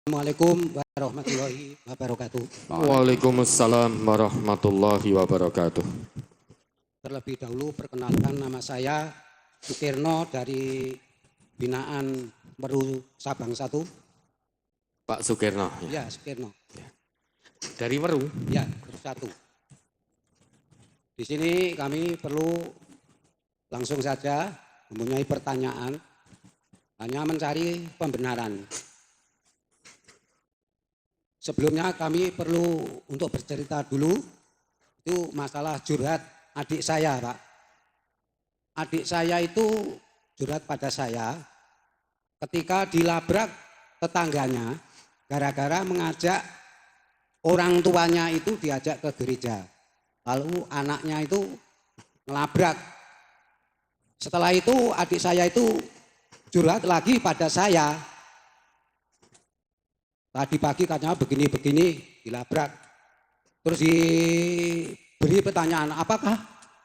Assalamualaikum warahmatullahi wabarakatuh. Waalaikumsalam warahmatullahi wabarakatuh. Terlebih dahulu perkenalkan, nama saya Sukirno dari binaan Meru Sabang 1. Pak Sukirno. Ya, Sukirno. Dari Meru. Ya, Meru 1. Di sini kami perlu langsung saja mempunyai pertanyaan, hanya mencari pembenaran. Sebelumnya kami perlu untuk bercerita dulu, itu masalah curhat adik saya, Pak. Adik saya itu curhat pada saya ketika dilabrak tetangganya gara-gara mengajak orang tuanya itu diajak ke gereja. Lalu anaknya itu ngelabrak. Setelah itu adik saya itu curhat lagi pada saya. Tadi pagi katanya begini-begini dilabrak. Terus diberi pertanyaan, apakah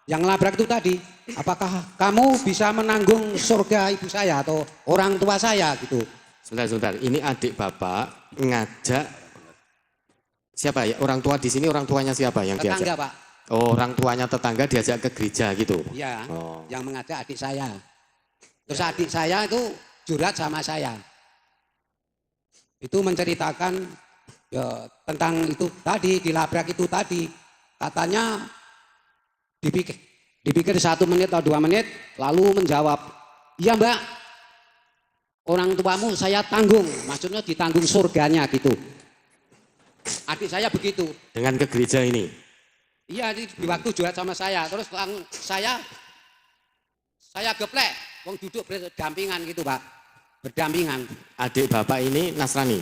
yang labrak itu tadi, apakah kamu bisa menanggung surga ibu saya atau orang tua saya gitu. Sebentar. Ini adik Bapak ngajak siapa ya? Orang tua di sini, orang tuanya siapa yang Tetangga, diajak? Pak. Oh, orang tuanya tetangga diajak ke gereja gitu. Ya, Oh. yang mengajak adik saya. Terus adik saya itu curhat sama saya. Itu menceritakan ya, tentang itu tadi, dilabrak itu tadi. Katanya dipikir 1 menit atau 2 menit, lalu menjawab, iya Mbak, orang tuamu saya tanggung, maksudnya ditanggung surganya gitu. Adik saya begitu. Dengan ke gereja ini? Iya, di waktu curhat sama saya, terus saya geplek, wong duduk berdampingan gitu Pak. Berdampingan. Adik Bapak ini Nasrani?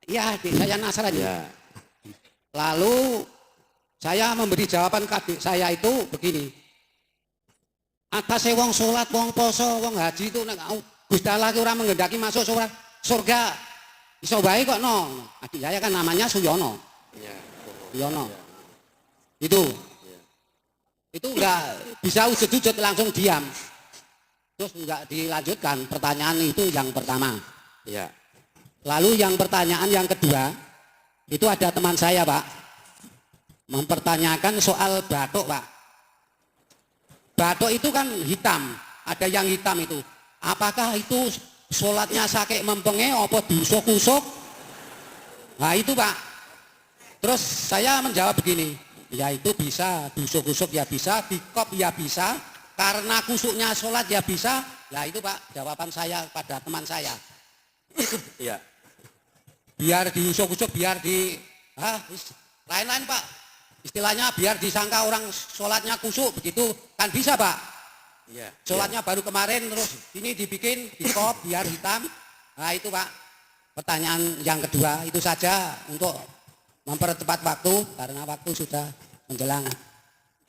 Iya, adik saya Nasrani. Ya. Lalu saya memberi jawaban ke adik saya itu begini. Atase wong sholat, wong poso, wong haji itu Gusti Allah ora menghendaki masuk surga. Iso bae kok no. Adik saya kan namanya Suyono. Ya. Suyono. Itu. Itu enggak bisa ujud-ujud langsung diam. Terus enggak dilanjutkan, pertanyaan itu yang pertama. Ya. Lalu yang pertanyaan yang kedua, itu ada teman saya Pak, mempertanyakan soal batuk Pak. Batuk itu kan hitam, ada yang hitam itu. Apakah itu sholatnya sakit mempenge, apa diusuk-usuk? Nah itu Pak. Terus saya menjawab begini, ya itu bisa, diusuk-usuk ya bisa, dikop ya bisa, karena kusuknya sholat ya bisa. Ya itu Pak jawaban saya pada teman saya. Iya. Biar diusuk-usuk, biar lain-lain Pak. Istilahnya biar disangka orang sholatnya kusuk, begitu kan bisa Pak. Iya. Sholatnya baru kemarin, terus ini dibikin, dikop biar hitam. Nah itu Pak. Pertanyaan yang kedua itu saja untuk mempercepat waktu karena waktu sudah menjelang.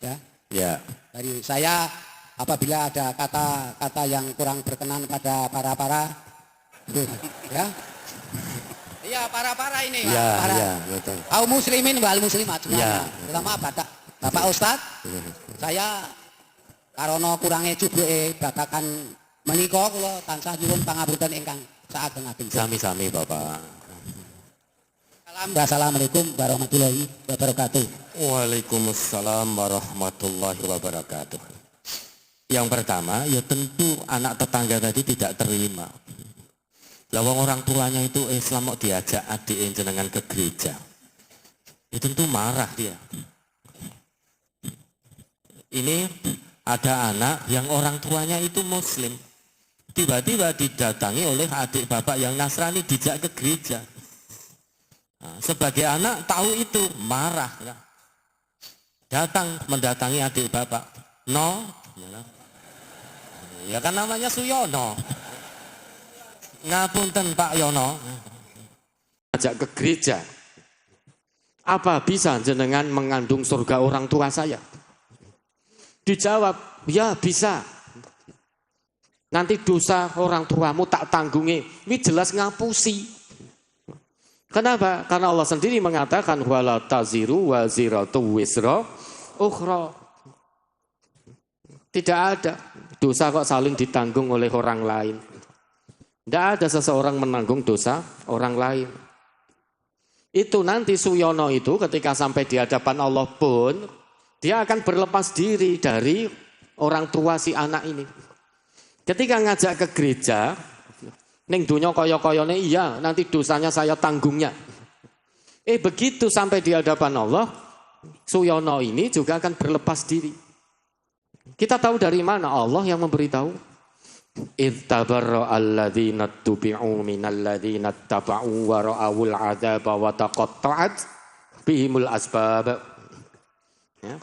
Ya. Ya. Dari saya, apabila ada kata-kata yang kurang berkenan pada para ya. Iya, para ini, Ya, para ya, betul. kaum muslimin wal muslimat semuanya. Ya. Terutama Bapak Ustadz, saya karono kurange cubuke babakan menika kula tansah nyuwun pangapunten ingkang saageng-ageng. Sami-sami Bapak. Assalamualaikum warahmatullahi wabarakatuh. Waalaikumsalam warahmatullahi wabarakatuh. Yang pertama, ya tentu anak tetangga tadi tidak terima. Lawang orang tuanya itu Islam mau diajak adik jenengan ke gereja. Ya tentu marah dia. Ini ada anak yang orang tuanya itu Muslim. Tiba-tiba didatangi oleh adik bapak yang Nasrani dijak ke gereja. Nah, sebagai anak tahu itu marah. Datang mendatangi adik bapak. No, ya kan namanya Suyono. Ngapunten Pak Yono. Ajak ke gereja. Apa bisa jenengan mengandung surga orang tua saya? Dijawab, ya bisa. Nanti dosa orang tuamu tak tanggungi. Ini jelas ngapusi. Kenapa? Karena Allah sendiri mengatakan wala taziru waziratu wisra ukhra. Tidak ada dosa kok saling ditanggung oleh orang lain. Tidak ada seseorang menanggung dosa orang lain. Itu nanti Suyono itu ketika sampai di hadapan Allah pun, dia akan berlepas diri dari orang tua si anak ini. Ketika ngajak ke gereja, ning dunya kaya-kayane iya, nanti dosanya saya tanggungnya. Begitu sampai di hadapan Allah, Suyono ini juga akan berlepas diri. Kita tahu dari mana? Allah yang memberitahu. إِذْ تَبَرَّأَ الَّذِينَ اتُّبِعُوا مِنَ الَّذِينَ اتَّبَعُوا وَرَأَوُا الْعَذَابَ وَتَقَطَّعَتْ بِهِمُ الْأَسْبَابُ. Ya.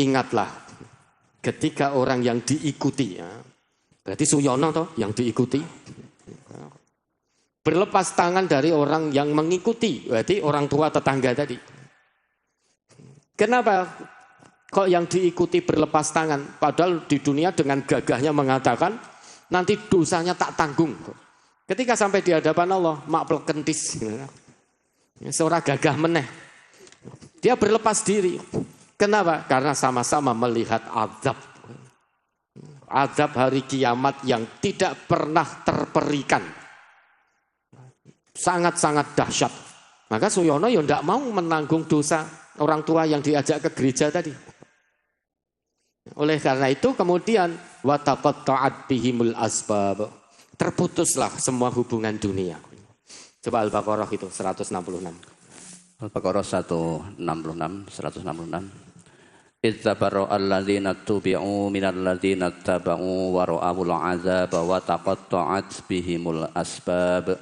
Ingatlah ketika orang yang diikuti, ya, berarti Suyono toh yang diikuti, berlepas tangan dari orang yang mengikuti, berarti orang tua tetangga tadi. Kenapa kok yang diikuti berlepas tangan? Padahal di dunia dengan gagahnya mengatakan nanti dosanya tak tanggung. Ketika sampai di hadapan Allah, mak plekentis, seorang gagah meneh. Dia berlepas diri. Kenapa? Karena sama-sama melihat azab. Azab hari kiamat yang tidak pernah terperikan. Sangat-sangat dahsyat. Maka Suyono ya tidak mau menanggung dosa orang tua yang diajak ke gereja tadi. Oleh karena itu kemudian wataqatta'at bihimul asbab. Terputuslah semua hubungan dunia. Coba Al-Baqarah itu 166. Al-Baqarah 166. Idzabaro alladzina tubi'u minal ladzina taba'u wa ra'awul 'adzaba wa taqatta'at bihimul asbab.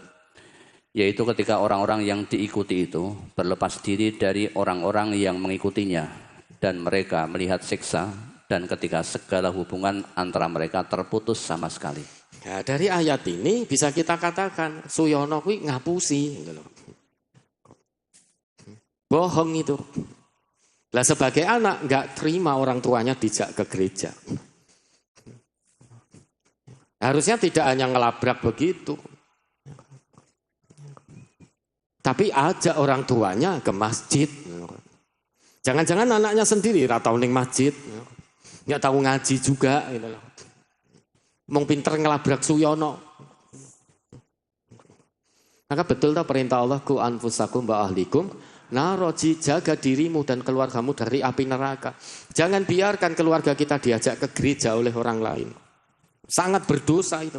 Yaitu ketika orang-orang yang diikuti itu berlepas diri dari orang-orang yang mengikutinya dan mereka melihat siksa, dan ketika segala hubungan antara mereka terputus sama sekali. Ya, dari ayat ini bisa kita katakan Suyono kuwi ngapusi gitu loh. Bohong itu. Lah sebagai anak nggak terima orang tuanya dijak ke gereja. Harusnya tidak hanya ngelabrak begitu. Tapi ajak orang tuanya ke masjid. Jangan-jangan anaknya sendiri ratau ning masjid. Nggak tahu ngaji juga gitu loh. Mung pinter ngelabrak Suyono. Maka betul tak perintah Allah ku anfusakum wa ahlikum naroji, jaga dirimu dan keluargamu dari api neraka. Jangan biarkan keluarga kita diajak ke gereja oleh orang lain. Sangat berdosa itu.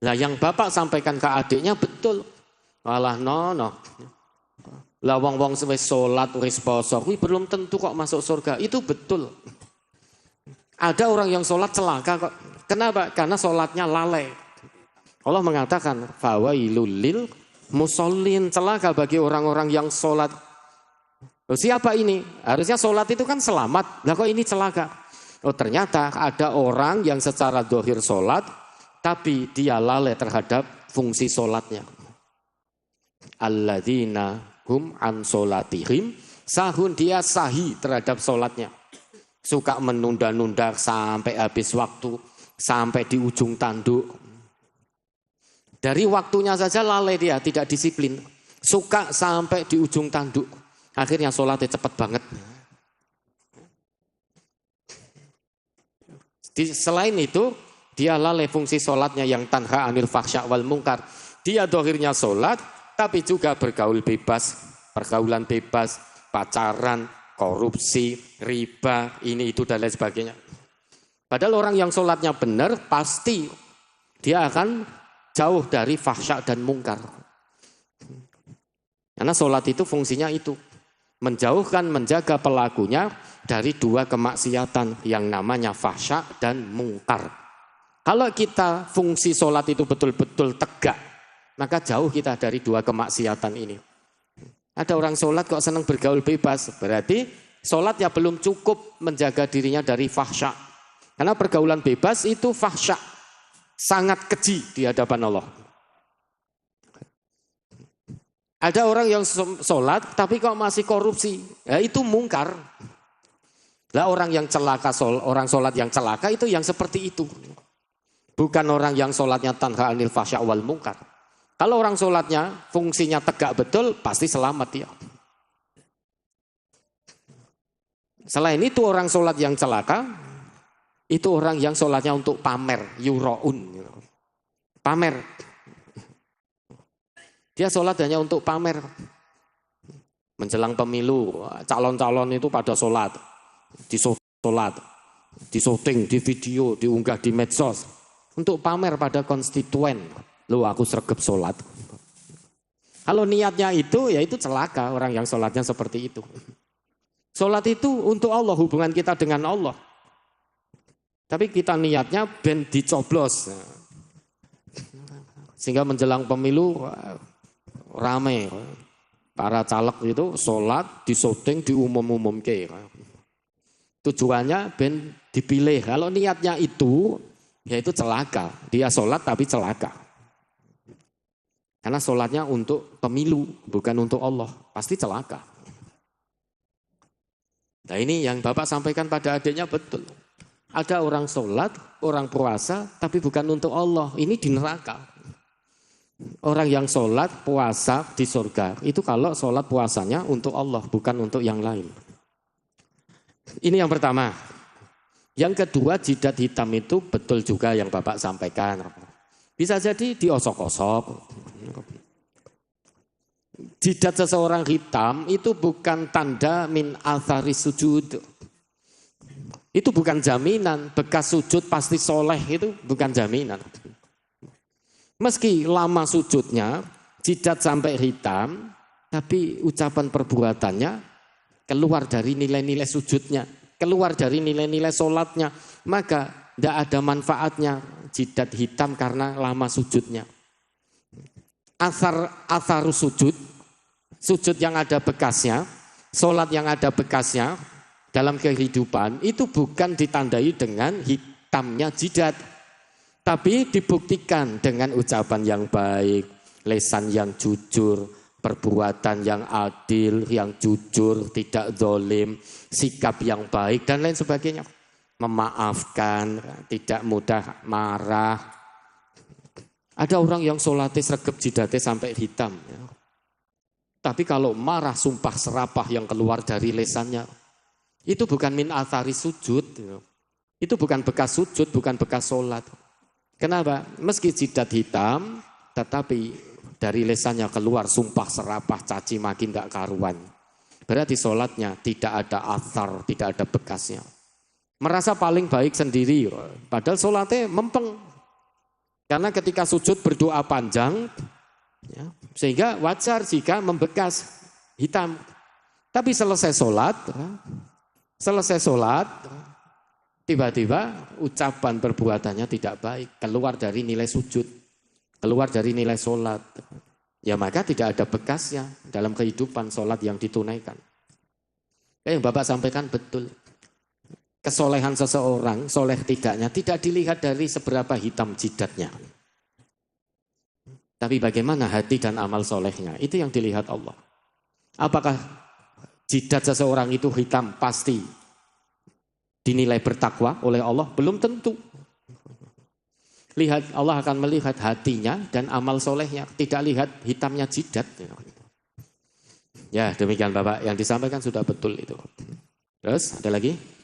Nah yang bapak sampaikan ke adiknya betul. Malah no. Lah wong-wong wis salat wis poso kuwi belum tentu kok masuk surga. Itu betul. Ada orang yang salat celaka kok. Kenapa? Karena salatnya lalai. Allah mengatakan fawailul lil musallin, celaka bagi orang-orang yang salat. Siapa ini? Harusnya salat itu kan selamat. Lah kok ini celaka? Oh ternyata ada orang yang secara zahir salat tapi dia lalai terhadap fungsi salatnya. Alladzina hum an solatihim sahun, dia sahih terhadap solatnya, suka menunda-nunda sampai habis waktu, sampai di ujung tanduk. Dari waktunya saja lalai dia, tidak disiplin, suka sampai di ujung tanduk, akhirnya solatnya cepat banget. Selain itu dia lalai fungsi solatnya yang tanha anil fahsya wal mungkar. Dia dohirnya solat tapi juga bergaul bebas, pergaulan bebas, pacaran, korupsi, riba, ini itu dan lain sebagainya. Padahal orang yang sholatnya benar pasti dia akan jauh dari fahsya dan mungkar. Karena sholat itu fungsinya itu, menjauhkan, menjaga pelakunya dari dua kemaksiatan yang namanya fahsya dan mungkar. Kalau kita fungsi sholat itu betul-betul tegak, maka jauh kita dari dua kemaksiatan ini. Ada orang sholat kok senang bergaul bebas, berarti sholatnya belum cukup menjaga dirinya dari fahsya. Karena pergaulan bebas itu fahsya, sangat keji di hadapan Allah. Ada orang yang sholat tapi kok masih korupsi, ya itu mungkar. Lah orang yang celaka, orang sholat yang celaka itu yang seperti itu. Bukan orang yang sholatnya tanha anil fahsya wal mungkar. Kalau orang sholatnya fungsinya tegak betul, pasti selamat ya. Selain itu orang sholat yang celaka, itu orang yang sholatnya untuk pamer, yuroun. Pamer. Dia sholat hanya untuk pamer. Menjelang pemilu, calon-calon itu pada sholat. Disyuting, di video, diunggah di medsos. Untuk pamer pada konstituen. Loh, aku sregep sholat. Kalau niatnya itu, ya itu celaka orang yang sholatnya seperti itu. Sholat itu untuk Allah, hubungan kita dengan Allah. Tapi kita niatnya ben dicoblos. Sehingga menjelang pemilu rame. Para caleg itu sholat, disyuting, diumum-umumke. Tujuannya ben dipilih. Kalau niatnya itu, ya itu celaka. Dia sholat tapi celaka. Karena sholatnya untuk pemilu, bukan untuk Allah. Pasti celaka. Nah ini yang Bapak sampaikan pada adiknya betul. Ada orang sholat, orang puasa, tapi bukan untuk Allah. Ini di neraka. Orang yang sholat, puasa di surga. Itu kalau sholat puasanya untuk Allah, bukan untuk yang lain. Ini yang pertama. Yang kedua, jidat hitam itu betul juga yang Bapak sampaikan. Bisa jadi diosok-osok. Jidat seseorang hitam itu bukan tanda min athari sujud. Itu bukan jaminan, bekas sujud pasti soleh itu bukan jaminan. Meski lama sujudnya, jidat sampai hitam, tapi ucapan perbuatannya keluar dari nilai-nilai sujudnya, keluar dari nilai-nilai sholatnya, maka tidak ada manfaatnya jidat hitam karena lama sujudnya. Asar sujud, sujud yang ada bekasnya, sholat yang ada bekasnya, dalam kehidupan itu bukan ditandai dengan hitamnya jidat. Tapi dibuktikan dengan ucapan yang baik, lisan yang jujur, perbuatan yang adil, yang jujur, tidak zalim, sikap yang baik dan lain sebagainya. Memaafkan, tidak mudah marah. Ada orang yang sholatnya sregep jidatnya sampai hitam. Tapi kalau marah sumpah serapah yang keluar dari lisannya, itu bukan min athari sujud. Itu bukan bekas sujud, bukan bekas sholat. Kenapa? Meski jidat hitam, tetapi dari lisannya keluar sumpah serapah, caci maki tidak karuan. Berarti sholatnya tidak ada athar, tidak ada bekasnya. Merasa paling baik sendiri, padahal sholatnya mempeng. Karena ketika sujud berdoa panjang, ya, sehingga wajar jika membekas hitam. Tapi selesai sholat, tiba-tiba ucapan perbuatannya tidak baik, keluar dari nilai sujud, keluar dari nilai sholat. Ya maka tidak ada bekasnya dalam kehidupan sholat yang ditunaikan. Yang Bapak sampaikan betul. Kesolehan seseorang, soleh tidaknya, tidak dilihat dari seberapa hitam jidatnya. Tapi bagaimana hati dan amal solehnya, itu yang dilihat Allah. Apakah jidat seseorang itu hitam pasti dinilai bertakwa oleh Allah? Belum tentu. Lihat, Allah akan melihat hatinya dan amal solehnya, tidak lihat hitamnya jidat. Ya demikian Bapak, yang disampaikan sudah betul itu. Terus ada lagi?